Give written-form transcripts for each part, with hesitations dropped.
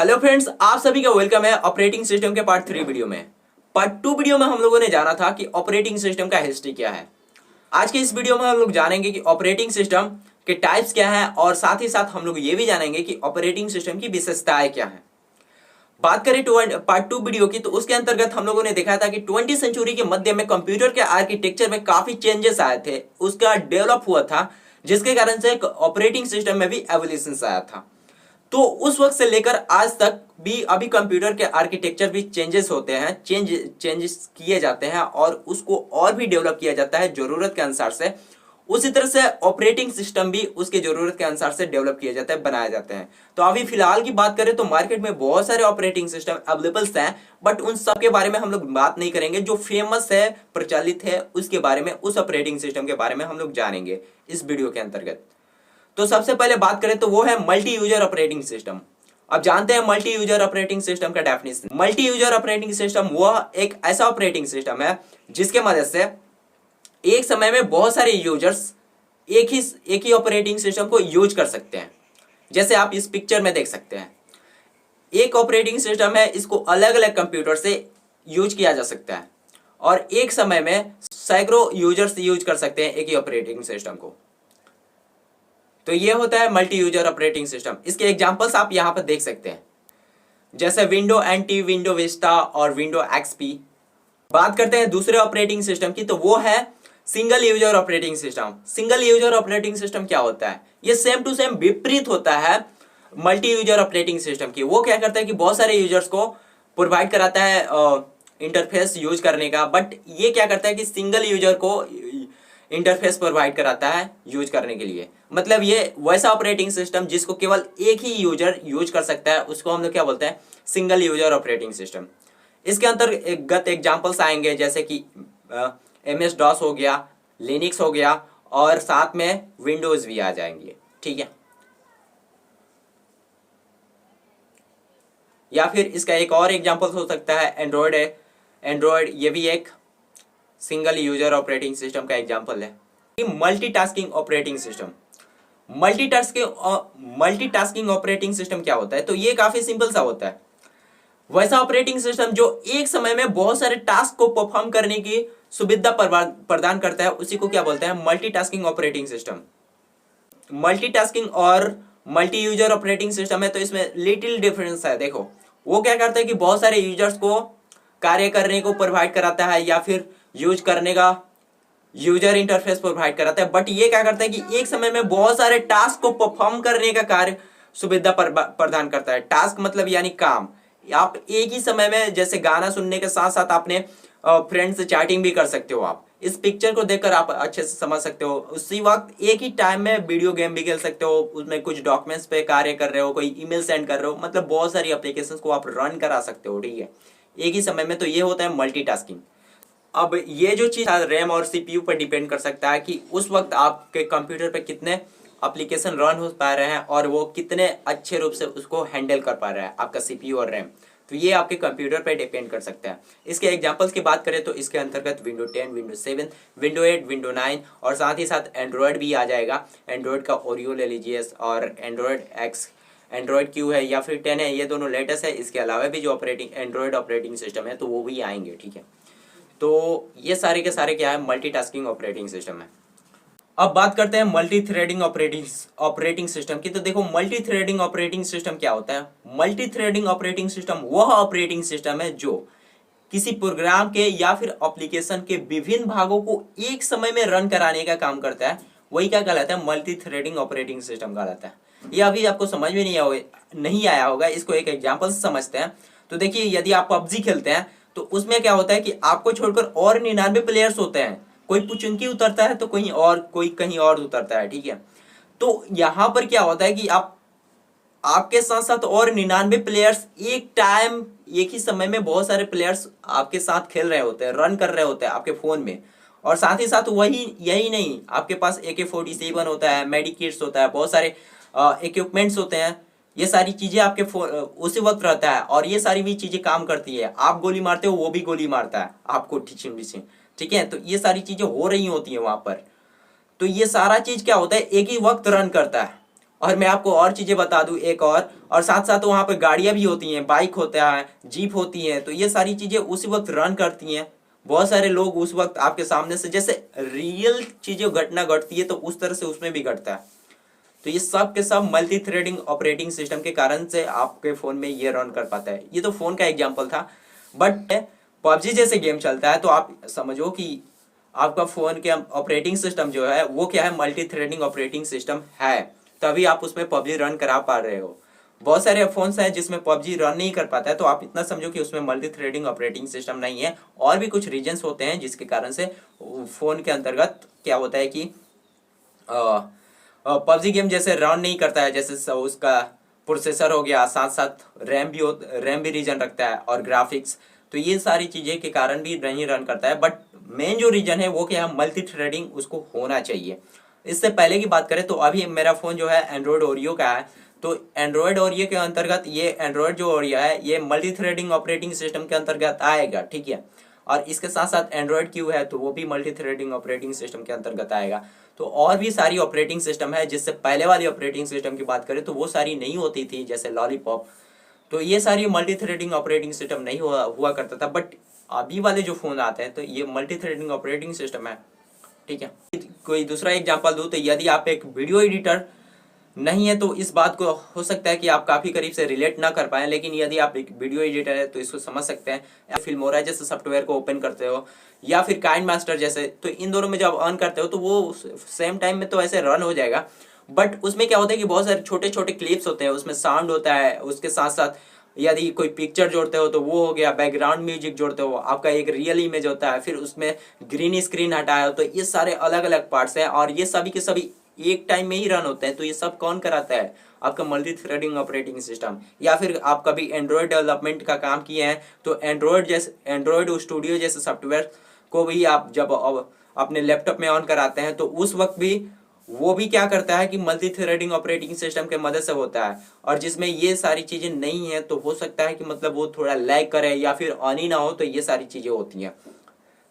Hello friends, आप सभी का वेलकम है ऑपरेटिंग सिस्टम के पार्ट 3 वीडियो में। पार्ट 2 वीडियो में हम लोगों ने जाना था कि ऑपरेटिंग सिस्टम का हिस्ट्री क्या है। आज के इस वीडियो में हम लोग जानेंगे कि ऑपरेटिंग सिस्टम के टाइप्स क्या हैं और साथ ही साथ हम लोग ये भी जानेंगे कि ऑपरेटिंग सिस्टम की विशेषताएं क्या हैं। बात करें पार्ट 2 वीडियो की, तो उसके अंतर्गत हम लोगों ने देखा था कि 20वीं सेंचुरी के मध्य में कंप्यूटर के आर्किटेक्चर में काफी चेंजेस आए थे, उसका डेवलप हुआ था, जिसके कारण से ऑपरेटिंग सिस्टम में भी एवोल्यूशन आया था। तो उस वक्त से लेकर आज तक भी अभी कंप्यूटर के आर्किटेक्चर भी चेंजेस होते हैं, चेंजेस किए जाते हैं और उसको और भी डेवलप किया जाता है जरूरत के अनुसार से। उसी तरह से ऑपरेटिंग सिस्टम भी उसके जरूरत के अनुसार से डेवलप किया जाता है, बनाए जाते हैं। तो अभी फिलहाल की बात करें तो मार्केट में बहुत सारे ऑपरेटिंग सिस्टम अवेलेबल हैं, बट उन सब के बारे में हम लोग बात नहीं करेंगे। जो फेमस है, प्रचलित है, उसके बारे में, उस ऑपरेटिंग सिस्टम के बारे में हम लोग जानेंगे इस वीडियो के अंतर्गत। तो सबसे पहले बात करें तो वो है मल्टी यूजर ऑपरेटिंग सिस्टम। अब जानते हैं मल्टी यूजर ऑपरेटिंग सिस्टम का definition. Multi user operating system वह एक ऐसा ऑपरेटिंग सिस्टम है जिसके मदद से एक समय में बहुत सारे यूजर्स एक ही ऑपरेटिंग सिस्टम को यूज कर सकते हैं। जैसे आप इस पिक्चर में देख सकते हैं, एक ऑपरेटिंग सिस्टम है, इसको अलग अलग कंप्यूटर से यूज किया जा सकता है और एक समय में सैकड़ों यूजर्स यूज कर सकते हैं एक ही ऑपरेटिंग सिस्टम को। तो ये होता है मल्टी यूजर ऑपरेटिंग सिस्टम। इसके एग्जांपल्स आप यहां पर देख सकते हैं, जैसे विंडो एनटी, विंडो विस्टा और विंडो एक्सपी। बात करते हैं दूसरे ऑपरेटिंग सिस्टम की, तो वो है single user operating system. Single user operating system क्या होता है? ये सेम टू सेम विपरीत होता है मल्टी यूजर ऑपरेटिंग सिस्टम की। वो क्या करता है कि बहुत सारे यूजर्स को प्रोवाइड कराता है इंटरफेस यूज करने का, बट ये क्या करता है कि सिंगल यूजर को इंटरफेस प्रोवाइड कराता है यूज करने के लिए। मतलब ये वैसा ऑपरेटिंग सिस्टम जिसको केवल एक ही यूजर यूज कर सकता है, उसको हम लोग क्या बोलते हैं? Single user operating system. इसके अंतर्गत एग्जांपल्स आएंगे जैसे कि MS DOS हो गया, लिनक्स हो गया और साथ में विंडोज भी आ जाएंगे, ठीक है। या फिर इसका एक और एग्जांपल हो सकता है एंड्रॉयड है। एंड्रॉयड ये भी एक सिंगल यूजर ऑपरेटिंग सिस्टम का एग्जांपल है। Multitasking operating system. Multitasking operating system क्या होता है? तो ये काफी सिंपल सा होता है, वैसा ऑपरेटिंग सिस्टम जो एक समय में बहुत सारे टास्क को परफॉर्म करने की सुविधा प्रदान करता है, उसी को क्या बोलते हैं? Multitasking operating system. मल्टीटास्किंग और मल्टी यूजर ऑपरेटिंग सिस्टम है तो इसमें लिटिल डिफरेंस है। देखो, वो क्या करता है कि बहुत सारे यूजर्स को कार्य करने को प्रोवाइड कराता है या फिर यूज करने का यूजर इंटरफेस प्रोवाइड कराता है, बट ये क्या करता है कि एक समय में बहुत सारे टास्क को परफॉर्म करने का कार्य सुविधा प्रदान करता है। टास्क मतलब यानी काम। आप एक ही समय में जैसे गाना सुनने के साथ साथ आपने फ्रेंड से चैटिंग भी कर सकते हो। आप इस पिक्चर को देखकर आप अच्छे से समझ सकते हो। उसी वक्त एक ही टाइम में वीडियो गेम भी खेल सकते हो, उसमें कुछ डॉक्यूमेंट्स पे कार्य कर रहे हो, कोई ईमेल सेंड कर रहे हो, मतलब बहुत सारी एप्लीकेशंस को आप रन करा सकते हो, ठीक है, एक ही समय में। तो ये होता है मल्टीटास्किंग। अब ये जो चीज रैम और CPU पर डिपेंड कर सकता है कि उस वक्त आपके कंप्यूटर पे कितने एप्लीकेशन रन हो पा रहे हैं और वो कितने अच्छे रूप से उसको हैंडल कर पा रहा है आपका CPU और रैम। तो ये आपके कंप्यूटर पे डिपेंड कर सकता है। इसके एग्जांपल्स की बात करें तो इसके अंतर्गत विंडो 10, विंडो 7, विंडो 8, विंडो 9 और साथ ही साथ एंड्रॉयड भी आ जाएगा। एंड्रॉयड का ओरियो ले लीजिए और एंड्रॉयड X, एंड्रॉयड Q है या फिर 10 है, ये दोनों लेटेस्ट है। इसके अलावा भी जो एंड्रॉयड ऑपरेटिंग सिस्टम है तो वो भी आएंगे, ठीक है। तो ये सारे के सारे क्या है? मल्टीटास्किंग ऑपरेटिंग सिस्टम है। अब बात करते हैं मल्टी थ्रेडिंग ऑपरेटिंग सिस्टम की। तो देखो, मल्टी थ्रेडिंग ऑपरेटिंग सिस्टम क्या होता है? मल्टी थ्रेडिंग ऑपरेटिंग सिस्टम वह ऑपरेटिंग सिस्टम है जो किसी प्रोग्राम के या फिर एप्लीकेशन के विभिन्न भागों को एक समय में रन कराने का काम करता है। वही क्या कहलाता है? मल्टी थ्रेडिंग ऑपरेटिंग सिस्टम कहलाता है। ये अभी आपको समझ में नहीं आया होगा, इसको एक एग्जाम्पल से समझते हैं। तो देखिए, यदि आप PUBG खेलते हैं तो उसमें क्या होता है कि आपको छोड़कर और 99 प्लेयर्स होते हैं। कोई पुचुंकी उतरता है तो कोई कहीं और उतरता है, ठीक है। तो यहां पर क्या होता है कि आपके साथ साथ और 99 प्लेयर्स एक ही समय में बहुत सारे प्लेयर्स आपके साथ खेल रहे होते हैं, रन कर रहे होते हैं आपके फोन में। और साथ ही साथ यही नहीं, आपके पास AK-47 होता है, मेडिकिट्स होता है, बहुत सारे इक्विपमेंट्स होते हैं। ये सारी चीजें आपके उसी वक्त रहता है और ये सारी भी चीजें काम करती है। आप गोली मारते हो, वो भी गोली मारता है आपको, ठीक है। तो ये सारी चीजें हो रही होती है वहां पर। तो ये सारा चीज क्या होता है? एक ही वक्त रन करता है और मैं आपको और चीजें बता दूं एक और साथ साथ वहां पर गाड़ियां भी होती हैं, बाइक होता है, जीप होती है, तो ये सारी चीजें उसी वक्त रन करती हैं। बहुत सारे लोग उस वक्त आपके सामने से, जैसे रियल चीजें घटना घटती है तो उस तरह से उसमें भी घटता है। तो ये सब के सब मल्टी थ्रेडिंग ऑपरेटिंग सिस्टम के कारण से आपके फोन में ये रन कर पाता है। ये तो फोन का एग्जांपल था, बट पबजी जैसे गेम चलता है तो आप समझो कि आपका फोन के ऑपरेटिंग सिस्टम जो है वो क्या है, मल्टी थ्रेडिंग ऑपरेटिंग सिस्टम है, तभी आप उसमें पबजी रन करा पा रहे हो। बहुत सारे फोन्स हैं जिसमें पबजी रन नहीं कर पाता है, तो आप इतना समझो कि उसमें मल्टी थ्रेडिंग ऑपरेटिंग सिस्टम नहीं है। और भी कुछ रीजंस होते हैं जिसके कारण से फोन के अंतर्गत क्या होता है कि पबजी गेम जैसे रन नहीं करता है, जैसे उसका प्रोसेसर हो गया, साथ साथ रैम भी रीजन रखता है, और ग्राफिक्स, तो ये सारी चीजें के कारण भी नहीं रन करता है। बट मेन जो रीजन है वो क्या है, मल्टी थ्रेडिंग उसको होना चाहिए। इससे पहले की बात करें तो अभी मेरा फोन जो है एंड्रॉयड ओरियो का है, तो एंड्रॉयड ओरियो के अंतर्गत ये एंड्रॉयड जो ओरियो है ये मल्टी थ्रेडिंग ऑपरेटिंग सिस्टम के अंतर्गत आएगा, ठीक है। और इसके साथ साथ एंड्रॉयड क्यू है तो वो भी मल्टी थ्रेडिंग ऑपरेटिंग सिस्टम के अंतर्गत आएगा। तो और भी सारी ऑपरेटिंग सिस्टम है, जिससे पहले वाली ऑपरेटिंग सिस्टम की बात करें तो वो सारी नहीं होती थी, जैसे लॉलीपॉप, तो ये सारी मल्टी थ्रेडिंग ऑपरेटिंग सिस्टम नहीं हुआ करता था। बट अभी वाले जो फोन आते हैं तो ये मल्टी थ्रेडिंग ऑपरेटिंग सिस्टम है, ठीक है। कोई दूसरा एग्जांपल दूं तो यदि आप एक वीडियो एडिटर नहीं है तो इस बात को हो सकता है कि आप काफी करीब से रिलेट ना कर पाए, लेकिन यदि आप एक वीडियो एडिटर है तो इसको समझ सकते हैं। या फिल्मोरा जैसे सॉफ्टवेयर को ओपन करते हो, या फिर काइंड मास्टर जैसे, तो इन दोनों में जब ऑन करते हो तो वो सेम टाइम में तो ऐसे रन हो जाएगा। बट उसमें क्या होता है कि बहुत सारे छोटे छोटे क्लिप्स होते हैं, उसमें साउंड होता है, उसके साथ साथ यदि कोई पिक्चर जोड़ते हो तो वो हो गया, बैकग्राउंड म्यूजिक जोड़ते हो, आपका एक रियल इमेज होता है, फिर उसमें ग्रीन स्क्रीन हटाया हो, तो ये सारे अलग अलग पार्ट्स हैं और ये सभी के सभी एक टाइम में ही रन होते हैं। तो ये सब कौन कराता है, आपका मल्टी थ्रेडिंग ऑपरेटिंग सिस्टम। या फिर आप कभी एंड्रॉयड डेवलपमेंट का काम किए हैं तो एंड्रॉयड स्टूडियो जैसे सॉफ्टवेयर को भी आप जब अपने लैपटॉप में ऑन कराते हैं तो उस वक्त भी वो भी क्या करता है कि मल्टी थ्रेडिंग ऑपरेटिंग सिस्टम के मदद से होता है। और जिसमें ये सारी चीजें नहीं है तो हो सकता है कि मतलब वो थोड़ा लैग करे या फिर ऑन ही ना हो, तो ये सारी चीजें होती हैं।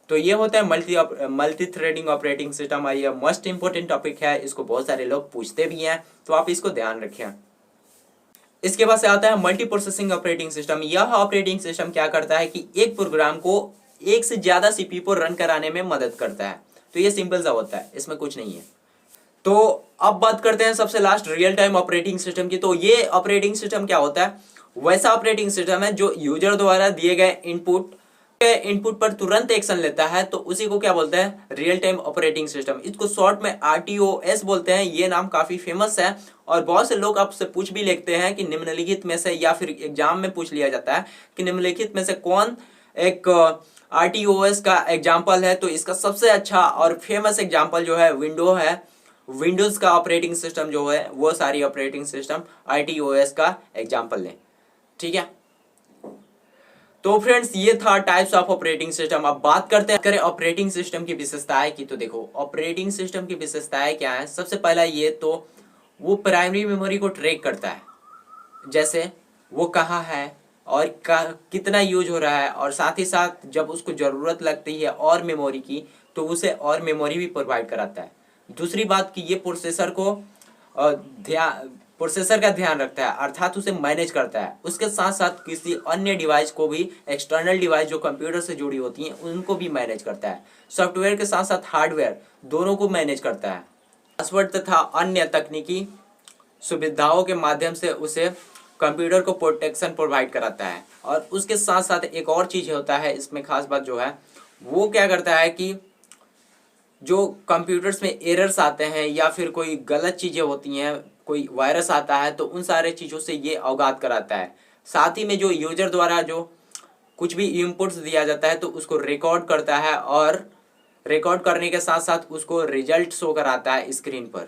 तो ये होता है मल्टी थ्रेडिंग ऑपरेटिंग सिस्टम। और ये मोस्ट इंपोर्टेंट टॉपिक है, इसको बहुत सारे लोग पूछते भी हैं, तो आप इसको ध्यान रखें। इसके बाद से आता है मल्टी प्रोसेसिंग ऑपरेटिंग सिस्टम। यह ऑपरेटिंग सिस्टम क्या करता है कि एक प्रोग्राम को एक से ज्यादा सीपीयू पर रन कराने में मदद करता है। तो ये सिंपल सा होता है, इसमें कुछ नहीं है। तो अब बात करते हैं सबसे last real time operating system की। तो ये ऑपरेटिंग सिस्टम क्या होता है, वैसा ऑपरेटिंग सिस्टम है जो यूजर द्वारा दिए गए इनपुट पर तुरंत एक्शन लेता है, तो उसी को क्या बोलते हैं, रियल टाइम ऑपरेटिंग सिस्टम। इसको शॉर्ट में RTOS बोलते हैं। ये नाम काफी फेमस है और बहुत से लोग आपसे पूछ भी लेते हैं कि निम्नलिखित में से, या फिर एग्जाम में पूछ लिया जाता है कि निम्नलिखित में से कौन एक RTOS का एग्जाम्पल है। तो इसका सबसे अच्छा और फेमस एग्जाम्पल जो है विंडो है। विंडोज का ऑपरेटिंग सिस्टम जो है वो सारी ऑपरेटिंग सिस्टम RTOS का एग्जाम्पल लें, ठीक है। तो फ्रेंड्स ये था टाइप्स ऑफ ऑपरेटिंग सिस्टम। अब बात करें ऑपरेटिंग सिस्टम की विशेषताएं की। तो देखो ऑपरेटिंग सिस्टम की विशेषताएं क्या है। सबसे पहला ये तो वो प्राइमरी मेमोरी को ट्रैक करता है, जैसे वो कहाँ है और कितना यूज हो रहा है, और साथ ही साथ जब उसको जरूरत लगती है और मेमोरी की तो उसे और मेमोरी भी प्रोवाइड कराता है। दूसरी बात कि ये प्रोसेसर का ध्यान रखता है, अर्थात उसे मैनेज करता है। उसके साथ साथ किसी अन्य डिवाइस को भी, एक्सटर्नल डिवाइस जो कंप्यूटर से जुड़ी होती हैं उनको भी मैनेज करता है। सॉफ्टवेयर के साथ साथ हार्डवेयर दोनों को मैनेज करता है। पासवर्ड तथा अन्य तकनीकी सुविधाओं के माध्यम से उसे कंप्यूटर को प्रोटेक्शन प्रोवाइड कराता है। और उसके साथ साथ एक और चीज होता है इसमें, खास बात जो है वो क्या करता है कि जो कंप्यूटर्स में एरर्स आते हैं या फिर कोई गलत चीजें होती हैं, कोई वायरस आता है, तो उन सारे चीजों से ये अवगत कराता है। साथ ही में जो यूजर द्वारा जो कुछ भी इनपुट्स दिया जाता है तो उसको रिकॉर्ड करता है, और रिकॉर्ड करने के साथ साथ उसको रिजल्ट शो कराता है स्क्रीन पर।